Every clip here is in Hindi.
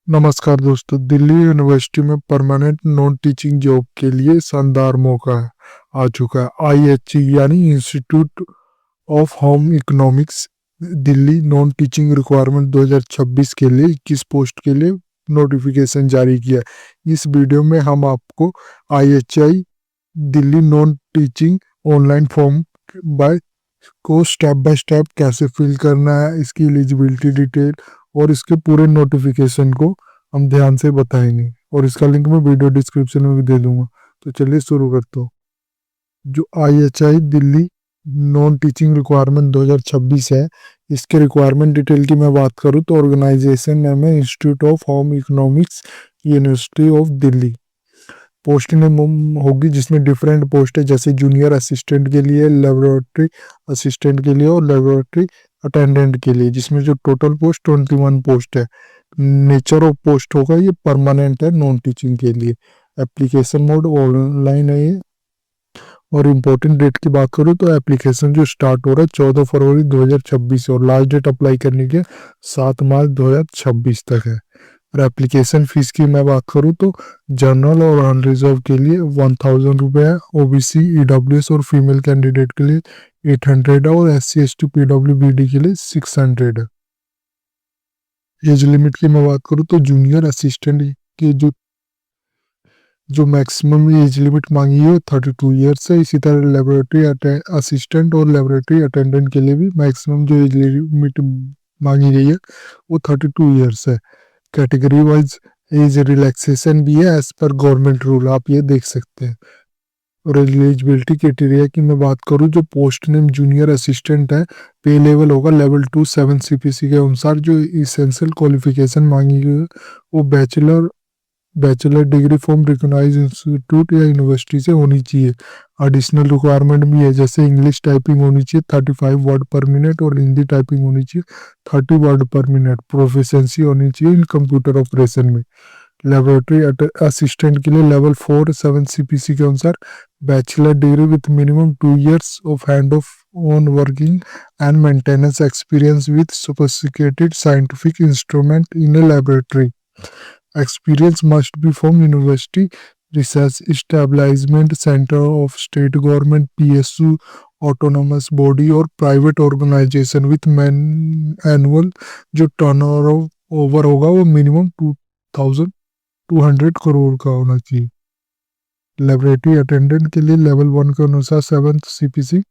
नमस्कार दोस्तों, दिल्ली यूनिवर्सिटी में परमानेंट नॉन टीचिंग जॉब के लिए शानदार मौका आ चुका है। IHE यानी institute of home economics Delhi non teaching requirement 2026 के लिए 21 पोस्ट के लिए नोटिफिकेशन जारी किया है। इस वीडियो में हम आपको IHI Delhi non teaching online form by को स्टेप बाय स्टेप कैसे फिल करना है, इसकी एलिजिबिलिटी डिटेल और इसके पूरे नोटिफिकेशन को हम ध्यान से बताएंगे और इसका लिंक मैं वीडियो डिस्क्रिप्शन में भी दे दूंगा। तो चलिए शुरू करते हो। जो IHI Delhi non teaching requirement 2026 है, इसके रिक्वायरमेंट डिटेल की मैं बात करूँ तो ऑर्गेनाइजेशन नेम है institute of home economics university of Delhi. Post name होगी जिसमें डिफरेंट पोस्ट है, जैसे जूनियर असिस्टेंट के लिए, लेबोरेटरी असिस्टेंट के लिए और लेबोरेटरी अटेंडेंट के लिए, जिसमें जो टोटल पोस्ट 21 पोस्ट है। नेचर ऑफ पोस्ट होगा ये परमानेंट है नॉन टीचिंग के लिए। एप्लीकेशन मोड ऑनलाइन है ये। और इम्पोर्टेंट डेट की बात करूँ तो एप्लीकेशन जो स्टार्ट हो रहा है 14 फरवरी 2026 और लास्ट डेट अप्लाई करने के 7 मार्च 2026 तक है। और एप्लीकेशन फीस की मैं बात करूँ तो जनरल और अनरिजर्व के लिए 1000 रुपये है, OBC EWS और फीमेल कैंडिडेट के लिए 800 है और SC ST PWBD के लिए 600 है। एज लिमिट की मैं बात करूँ तो जूनियर असिस्टेंट के जो मैक्सिमम एज लिमिट मांगी है 32 ईयर्स है। इसी तरह लेबोरेटरी असिस्टेंट और लेबोरेटरी अटेंडेंट के लिए भी मैक्सिमम जो एज लिमिट मांगी गई है वो 32 ईयर्स है। कैटेगरी वाइज एज रिलैक्सेशन भी है एज पर गवर्नमेंट रूल, आप ये देख सकते हैं। और एलिजिबिलिटी क्राइटेरिया की मैं बात करूँ, जो पोस्ट नेम जूनियर असिस्टेंट है, पे लेवल होगा लेवल 2 7 CPC के अनुसार। जो इसेंशियल क्वालिफिकेशन मांगी गई है वो bachelor degree from recognize institute या यूनिवर्सिटी से होनी चाहिए। एडिशनल रिक्वायरमेंट भी है, जैसे इंग्लिश टाइपिंग होनी चाहिए 35 वर्ड पर मिनट और हिंदी टाइपिंग होनी चाहिए 30 वर्ड पर मिनट। प्रोफिशिएंसी होनी चाहिए इन कंप्यूटर ऑपरेशन में। लेबोरेटरी असिस्टेंट के लिए लेवल 4 7 CPC के अनुसार bachelor degree with minimum 2 years of hand of on working and maintenance experience with sophisticated scientific instrument in a laboratory. Experience must be from university, research establishment, center of state government, PSU, autonomous body और private organization with annual जो turnover होगा वो मिनिमम 2200 करोड़ का होना चाहिए। लेबोरेटरी अटेंडेंट के लिए लेवल 1 के अनुसार 7th CPC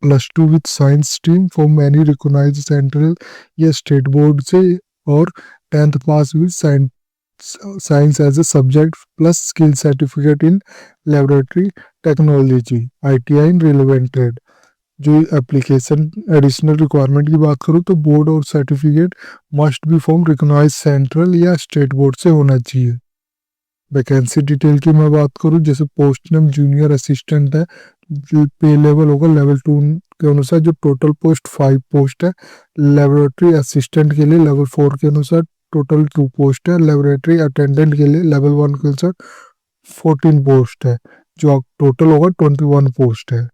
+2 with science stream from any recognized central या स्टेट बोर्ड से और 10th pass with science as a subject plus skill certificate in laboratory technology ITI in relevanted. जो एप्लीकेशन एडिशनल रिक्वायरमेंट की बात करूँ तो बोर्ड और certificate must be from recognized central या स्टेट बोर्ड से होना चाहिए। वैकेंसी डिटेल की मैं बात करूँ, जैसे पोस्ट नेम जूनियर असिस्टेंट है, पे लेवल होगा लेवल 2 के अनुसार। जो टोटल पोस्ट 5 पोस्ट है। लेबोरेटरी असिस्टेंट के लिए लेवल 4 के अनुसार टोटल 2 पोस्ट है। लेबोरेटरी अटेंडेंट के लिए लेवल 1 के अनुसार 14 पोस्ट है, जो टोटल होगा 21 पोस्ट है।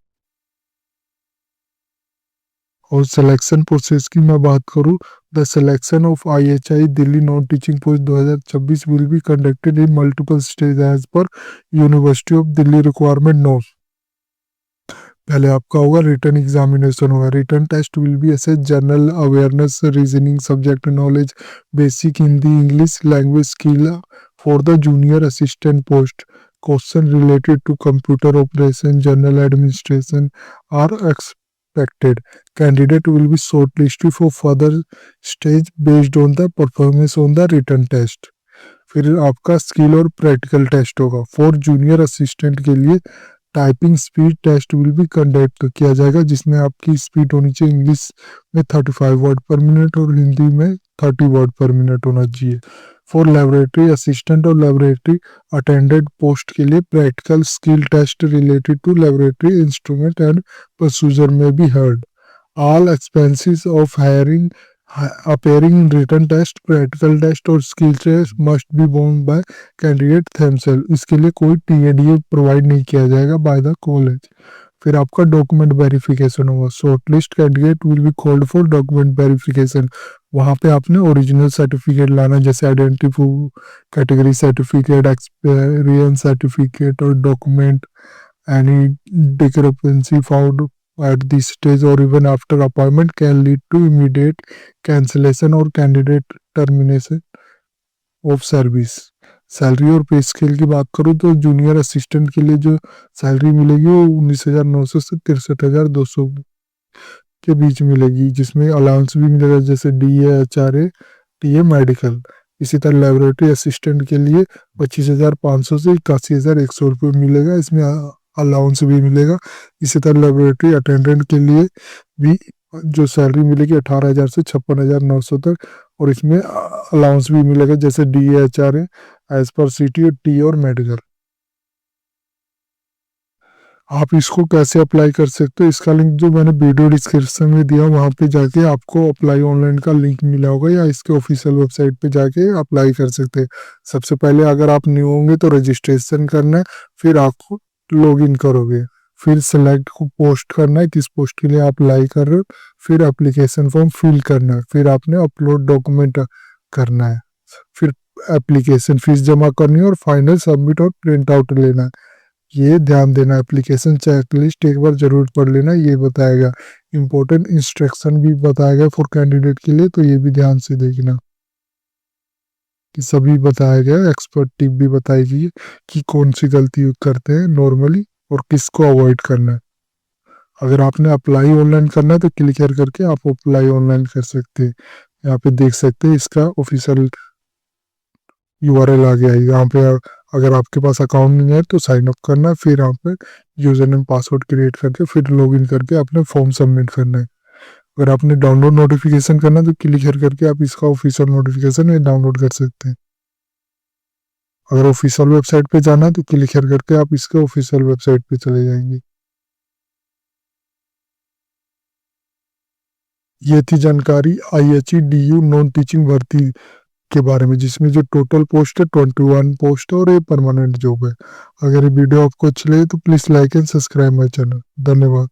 और सिलेक्शन प्रोसेस की मैं बात करूं, the selection of IHI Delhi non teaching post 2026 will be conducted in multiple stage as per university of Delhi requirement note. पहले आपका होगा रिटन एग्जामिनेशन होगा। Written test will be as general awareness, reasoning, subject knowledge, basic Hindi English language skill for the junior assistant post. Question related to computer operation, general administration are expected. Candidate will be shortlisted for further stage based on the performance on the written test. फिर आपका स्किल और प्रैक्टिकल टेस्ट होगा। फॉर जूनियर असिस्टेंट के लिए typing speed test will be conduct किया जाएगा, जिसमें आपकी स्पीड होनी चाहिए इंग्लिश में 35 वर्ड पर मिनट और हिंदी में 30 वर्ड पर मिनट होना चाहिए। फॉर लेबोरेटरी असिस्टेंट और लेबोरेटरी अटेंडेंट पोस्ट के लिए practical skill test related to laboratory instrument and procedure में भी held. All expenses of hiring appearing in written test, practical test और skill test must be borne by candidate themselves. इसके लिए कोई TADA प्रोवाइड नहीं किया जाएगा by the college. फिर आपका डॉक्यूमेंट वेरिफिकेशन होगा। Shortlist candidate will be called for document verification. वहाँ पे आपने ओरिजिनल सर्टिफिकेट लाना, जैसे identity category certificate, experience certificate और document. Any discrepancy found at this stage or even after appointment can lead to immediate cancellation or candidate termination of service. Salary और पे स्केल की बात करूँ तो जूनियर असिस्टेंट के लिए जो सैलरी मिलेगी वो 19,900 से 63,200 के बीच मिलेगी, जिसमें अलाउंस भी मिलेगा जैसे DA, HRA, TA, मेडिकल। इसी तरह लेबोरेटरी असिस्टेंट के लिए 25,500 से 81,100 रुपये मिलेगा, इसमें अलाउंस भी मिलेगा। इसी तरह लेबोरेटरी अटेंडेंट के लिए भी जो सैलरी मिलेगी 18,000 से 56,900 तक, और इसमें अलाउंस भी मिलेगा जैसे DA, HRA, as per CT और T और मेडिकल। आप इसको कैसे अप्लाई कर सकते हो, इसका लिंक जो मैंने वीडियो डिस्क्रिप्शन में दिया वहाँ पे जाके आपको अप्लाई ऑनलाइन का लिंक मिला होगा, या इसके ऑफिशियल वेबसाइट पे जाके अप्लाई कर सकते हैं। सबसे पहले अगर आप न्यू होंगे तो रजिस्ट्रेशन करना है, फिर आपको लॉगिन करोगे, फिर सेलेक्ट को पोस्ट करना है किस पोस्ट के लिए आप अप्लाई कर रहे हो, फिर एप्लीकेशन फॉर्म फिल करना है, फिर आपने अपलोड डॉक्यूमेंट करना है, फिर एप्लीकेशन फीस जमा करनी है और फाइनल सबमिट और प्रिंट आउट लेना है। ये ध्यान देना, एप्लीकेशन चेकलिस्ट एक बार जरूर पढ़ लेना, ये बताएगा। इंपॉर्टेंट इंस्ट्रक्शन भी बताएगा फॉर कैंडिडेट के लिए, तो ये भी ध्यान से देखना कि सभी बताया गया। एक्सपर्ट टिप भी बताई गई है कि कौन सी गलती करते हैं नॉर्मली और किसको अवॉइड करना है। अगर आपने अप्लाई ऑनलाइन करना है तो क्लिक करके आप अप्लाई ऑनलाइन कर सकते हैं। यहाँ पे देख सकते हैं इसका ऑफिशियल URL आ गया है। यहाँ पे अगर आपके पास अकाउंट नहीं है तो साइन अप करना है, फिर यहाँ पे यूजर नेम पासवर्ड क्रिएट करके फिर लॉगिन करके अपने फॉर्म सबमिट करना है। अगर आपने डाउनलोड नोटिफिकेशन करना है तो क्लिक करके आप इसका ऑफिशियल नोटिफिकेशन डाउनलोड कर सकते हैं। अगर ऑफिशियल वेबसाइट पे जाना है तो क्लिक करके आप इसके ऑफिशियल वेबसाइट पे चले जाएंगे। ये थी जानकारी IHEDU नॉन टीचिंग भर्ती के बारे में, जिसमें जो टोटल पोस्ट है 21 पोस्ट है और ये परमानेंट जॉब है। अगर ये वीडियो आपको अच्छी लगे तो please like and subscribe my channel. धन्यवाद।